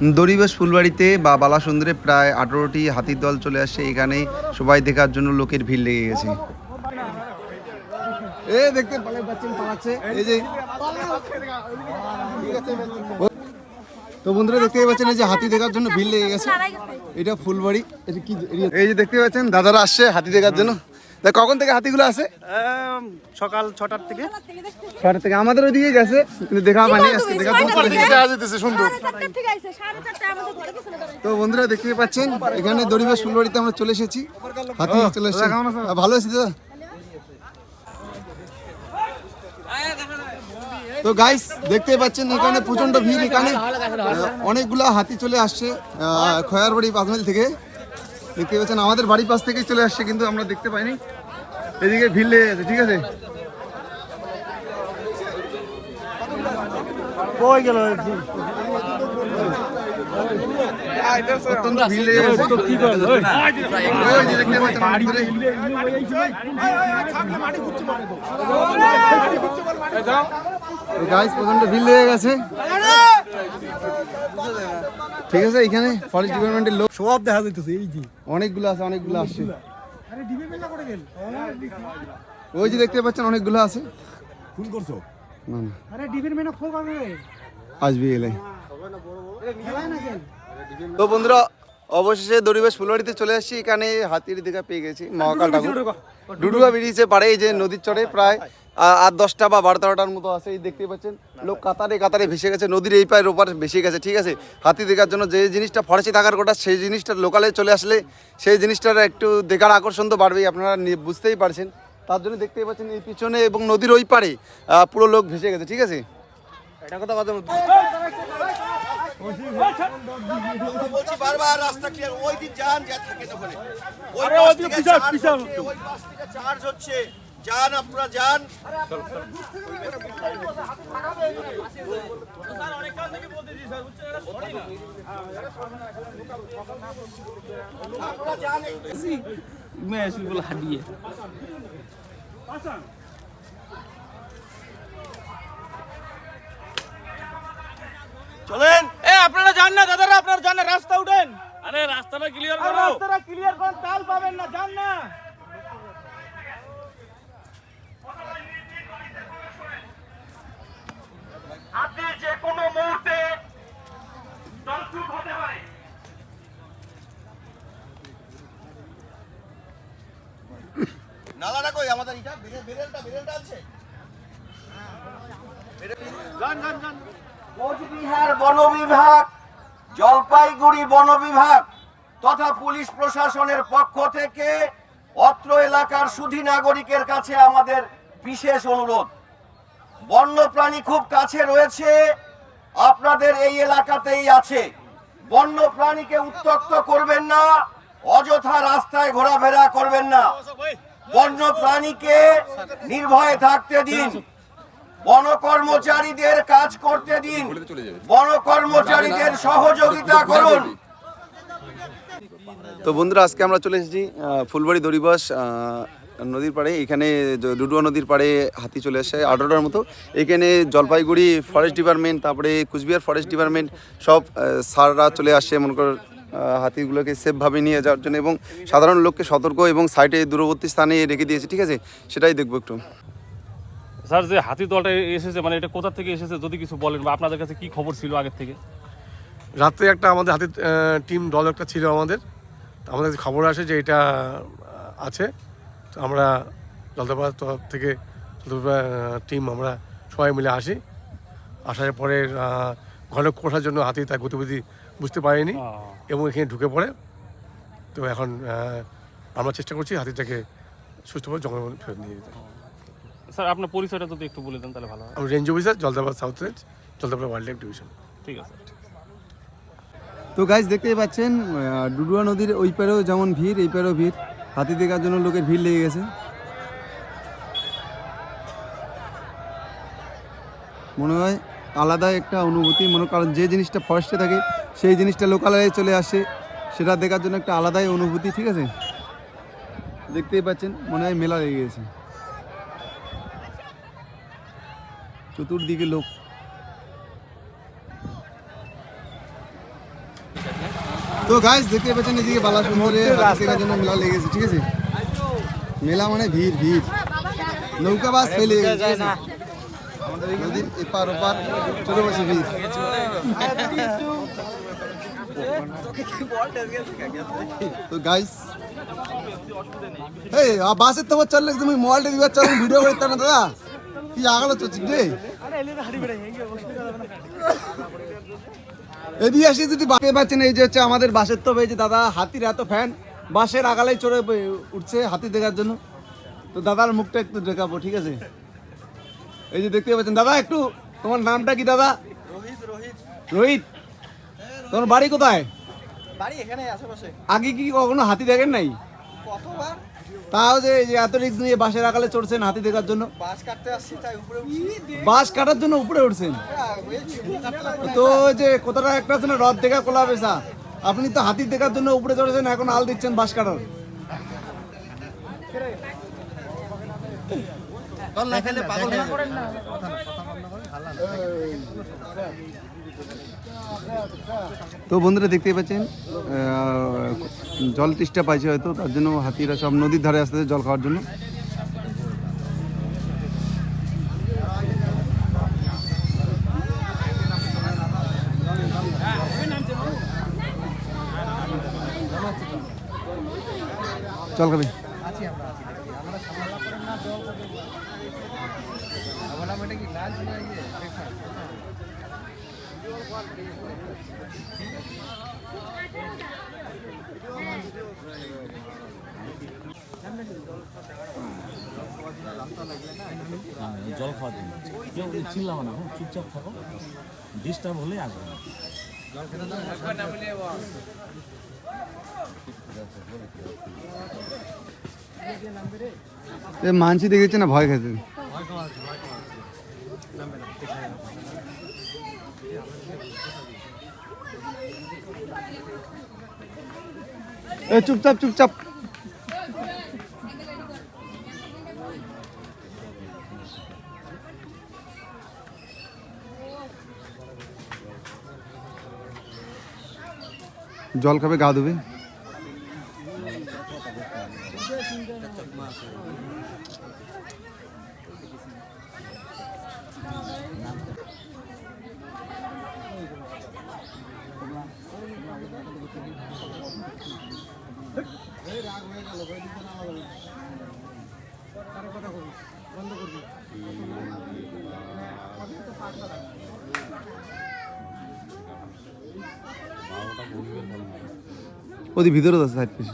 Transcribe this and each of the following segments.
দড়িবাস ফুলবাড়িতে বা বালাসুন্দরে প্রায় 18টি হাতির দল চলে আসছে। এখানে সবাই দেখার জন্য লোকের ভিড় লেগে গেছে। দেখতে পাচ্ছেন এই যে তো বন্ধুরা দেখতে পাচ্ছেন এই যে হাতি দেখার জন্য ভিড় লেগে গেছে। এটা ফুলবাড়ি, এটা কি এই যে দেখতে পাচ্ছেন দাদারা আসছে হাতি দেখার জন্য। কখন থেকে হাতিগুলো আসে? সকাল 6টার থেকে। আমাদের ওইদিকে গেছে কিন্তু দেখা পাইনি আজকে। সুন্দর। তো বন্ধুরা দেখতে পাচ্ছেন এখানে দড়িবাস ফুলবাড়িতে আমরা চলে এসেছি। হাতি চলে এসেছে। ভালো আছি দাদা। তো গাইস দেখতে পাচ্ছেন এখানে প্রচন্ড ভিড়। এখানে অনেকগুলা হাতি চলে আসছে খয়ারবাড়ি 5 মাইল থেকে। দেখতে পাচ্ছেন আমাদের বাড়ির পাশ থেকেই চলে আসছে কিন্তু আমরা দেখতে পাইনি। এদিকে ভিড় লেগে গেছে, ঠিক আছে। অত্যন্ত ভিড় লেগে গেছে। গাইস প্রচন্ড ভিড় লেগে গেছে, ঠিক আছে। এখানে ফরেস্ট ডিপার্টমেন্টের লোক সব দেখা যাইতেছে। এই যে অনেকগুলো আছে, অনেকগুলো আসছে। ওই যে দেখতে পাচ্ছেন অনেকগুলো আছে। ফোন করছো? না না, আরে ডিবির মেনা ফোন করবে আসবি এলে। তো বন্ধুরা অবশেষে দড়িবাস ফুলবাড়িতে চলে আসছি। এখানে হাতির দেখা পেয়ে গেছি। মহাকাল ঠাকুর ডুডুয়া বেরিয়েছে পারে এই যে নদীর চড়ে প্রায় 8-10টা বা 12-13টার মতো আছে। এই দেখতে পাচ্ছেন লোক কাতারে কাতারে ভেসে গেছে, নদীর এই পায়ের ওপার ভেসে গেছে, ঠিক আছে। হাতি দেখার জন্য যে জিনিসটা ফরেস্টে থাকার কথা সেই জিনিসটা লোকালে চলে আসলে সেই জিনিসটার একটু দেখার আকর্ষণ তো বাড়বেই, আপনারা বুঝতেই পারছেন। তার জন্য দেখতেই পাচ্ছেন এই পিছনে এবং নদীর ওই পারে পুরো লোক ভেসে গেছে, ঠিক আছে। এটা কথা বলছি বারবার রাস্তা ক্লিয়ার। ওই দিক যান, যা থাকে ওখানে ওই পাশ থেকে চার্জ হচ্ছে, যান আপনারা যান। চলেন। আপনারা যান না দাদারা, আপনারা যান না, রাস্তা উঠেন। আরে রাস্তাটা ক্লিয়ার করো। রাস্তাটা ক্লিয়ার করুন, তাল পাবেন না, যান না। হাতি যে কোনো মুহূর্তে দলছুট হতে পারে। নালাটা কই আমাদের? এটা বেরেলটা আছে। কোচবিহার বন বিভাগ, জলপাইগুড়ি বন বিভাগ তথা পুলিশ প্রশাসনের পক্ষ থেকে অত্র এলাকার সুধী নাগরিকের কাছে আমাদের বিশেষ অনুরোধ। বন্যপ্রাণী খুব কাছে রয়েছে, আপনাদের এই এলাকাতেই আছে। বন্যপ্রাণীকে উত্ত্যক্ত করবেন না, অযথা রাস্তায় ঘোরাফেরা করবেন না। বন্যপ্রাণীকে নির্ভয়ে থাকতে দিন, বন কর্মচারীদের কাজ করতে দিন, বন কর্মচারীদের সহযোগিতা করুন। তো বন্ধুরা আজকে আমরা চলে এসেছি ফুলবাড়ি দড়িবাস নদীর পাড়ে। এখানে ডুডুয়া নদীর পাড়ে হাতি চলে আসে 18টার মতো। এখানে জলপাইগুড়ি ফরেস্ট ডিপার্টমেন্ট, তারপরে কুচবিহার ফরেস্ট ডিপার্টমেন্ট সব স্যাররা চলে আসছে মনে কর হাতিগুলোকে সেফভাবে নিয়ে যাওয়ার জন্য এবং সাধারণ লোককে সতর্ক এবং সাইডে দূরবর্তী স্থানে রেখে দিয়েছে, ঠিক আছে। সেটাই দেখবো একটু। স্যার যে হাতি দলটা এসেছে মানে এটা কোথা থেকে এসেছে যদি কিছু বলেন, বা আপনাদের কাছে কি খবর ছিল আগের থেকে? রাত্রে একটা আমাদের হাতির টিম দল একটা ছিল আমাদের কাছে খবর আসে যে এটা আছে। তো আমরা জলদাপাড়া তরফ থেকে টিম আমরা সবাই মিলে আসি। আসার পরে ঘনক কষার জন্য হাতি তার গতিবিধি বুঝতে পারেনি এবং এখানে ঢুকে পড়ে। তো এখন আমরা চেষ্টা করছি হাতিটাকে সুস্থভাবে জঙ্গলের ফেরত নিয়ে যেতে। স্যার আপনার পরিচয়টা যদি একটু বলে দেন তাহলে ভালো হয়। আমি range officer, Jaldapara south range, Jaldapara wild life division. ঠিক আছে। তো গাইস দেখতেই পাচ্ছেন ডুডুয়া নদীর ওই পারেও যেমন ভিড়, এই পারেও ভিড়। হাতি দেখার জন্য লোকের ভিড় লেগে গেছে। মনে হয় আলাদা একটা অনুভূতি, মনে করেন যে জিনিসটা ফরেস্টে থাকে সেই জিনিসটা লোকালয়ে চলে আসে, সেটা দেখার জন্য একটা আলাদাই অনুভূতি, ঠিক আছে। দেখতেই পাচ্ছেন মনে হয় মেলা লেগে গেছে, চতুর্দিকে লোক। তো গাইস দেখতে পাচ্ছেন এদিকে বালাসুন্দরে হাতি দেখার জন্য মেলা লেগেছে, ঠিক আছে? মেলা মানে ভিড় ভিড়, নৌকা বাস ফেলে গেছে আমাদের নদীর এপার ওপার চলে বসে ভিড়। তো গাইস এই বাসের তো চললে তুমি মোবাইলটা দিবার চাও, ভিডিও করতে না দাদা, কি আগালো চলছে রে? এদিকে আসি যদি বাপে পাচ্ছেন, এই যে হচ্ছে আমাদের বাসের তো এই যে দাদা হাতির এত ফ্যান, বাসের আগালাই চড়ে উঠছে হাতি দেখার জন্য। তো দাদার মুখটা একটু দেখাবো, ঠিক আছে? এই যে দেখতে পাচ্ছেন দাদা, একটু তোমার নামটা কি দাদা? রোহিত। তোমার বাড়ি কোথায়? বাড়ি এখানে আশেপাশে। আগে কি কখনো হাতি দেখেন নাই? কতবার তাও যে এত রিস্ক নিয়ে বাসের আগালে চড়ছেন হাতি দেখার জন্য? বাস কাটতে আসছি তাই উপরে বাস কাটার জন্য উপরে উঠছেন? তো যে কোথাটা একটা আছে না, রথ দেখা কোলা বেসা, আপনি তো হাতি দেখার জন্য উপরে চড়েছেন, এখন আল দিচ্ছেন বাস কাটার। তো বন্ধুরা দেখতেই পাচ্ছেন জল তৃষ্ণা পাইছে হয়তো, তার জন্য হাতিরা সব নদীর ধারে আসতেছে জল খাওয়ার জন্য। জল খাবে? জল খাওয়ার জন্য কেউ চিল্লাবো না, চুপচাপ থাকো, ডিস্টার্ব হলে আসবে না। মানসি দেখেছে না, ভয় খেয়েছে। চুপচাপ চুপচাপ। জল খাবে, গা ধুবে। ওদের ভিতরে আছে সাইড পিস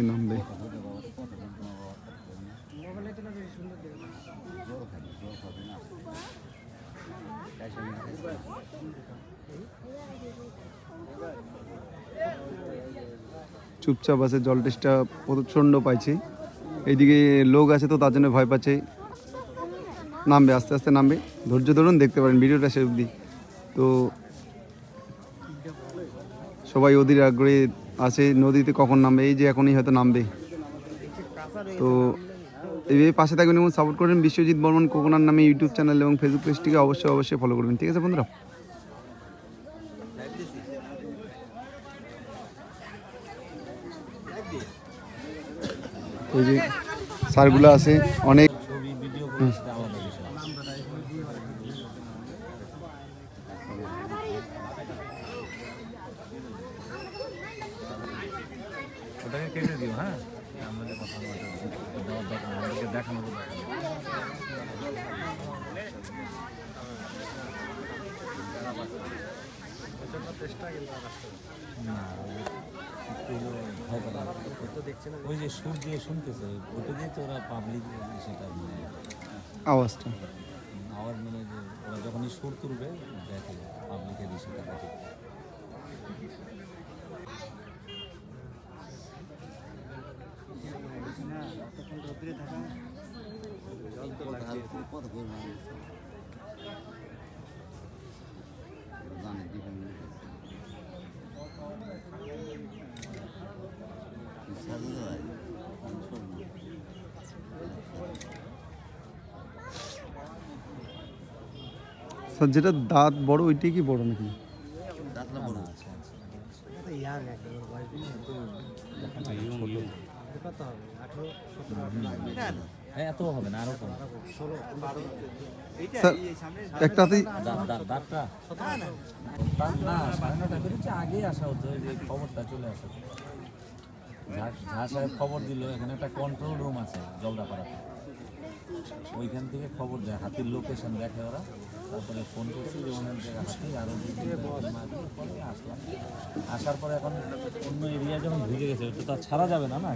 নামবে। চুপচাপ আছে, জল টেস্টটা প্রচণ্ড পাইছে। এইদিকে লোক আছে তো তার জন্য ভয় পাচ্ছে। নামবে, আস্তে আস্তে নামবে, ধৈর্য ধরুন, দেখতে পারেন ভিডিওটা শেষ অবধি। তো সবাই ওদের আগ্রহে আছে নদীতে কখন নামবে, এই যে এখনই হয়তো নামবে। তো এইভাবে পাশে থাকবেন এবং সাপোর্ট করবেন বিশ্বজিৎ বর্মন কোকোনার নামে ইউটিউব চ্যানেল এবং ফেসবুক পেজটিকে অবশ্যই ফলো করবেন, ঠিক আছে বন্ধুরা? ওই যে সারগুলো আছে অনেক। ছবি ভিডিও করে সেটা আলাদা বিষয়। ওটাকে কেটে দিও, হ্যাঁ, আমাদের কথা দেওয়ার দরকার, আমাদেরকে দেখানোর দরকার। না ভয় পাবে, ওই যে সুর দিয়ে শুনতেছে, ওটা দিয়ে তো ওরা পাবলিক সেটা আওয়াজটা আওয়াজ, মানে যে ওরা যখনই সুর তুলবে দেখে পাবলিকের বিষয়টা দেখে। স্যার যেটা দাঁত বড় ওইটাই কি বড় নাকি? হ্যাঁ, এত হবে না, আরো কম। স্যার একটা হাতি দাঁতটা না, 9:30 বেরিয়েছে, আগেই আসা হতো, এই যে খবরটা চলে আসে। ঝা সাহেব খবর দিল, এখানে একটা কন্ট্রোল রুম আছে জলদাপাড়াতে, ওইখান থেকে খবর দেয়, হাতির লোকেশন দেখে ওরা, তারপরে ফোন করছি যে ওখান থেকে হাতি আরও পরে আসলাম। আসার পরে এখন অন্য এরিয়া যখন ঢুকে গেছে, ওটা তো আর ছাড়া যাবে না না।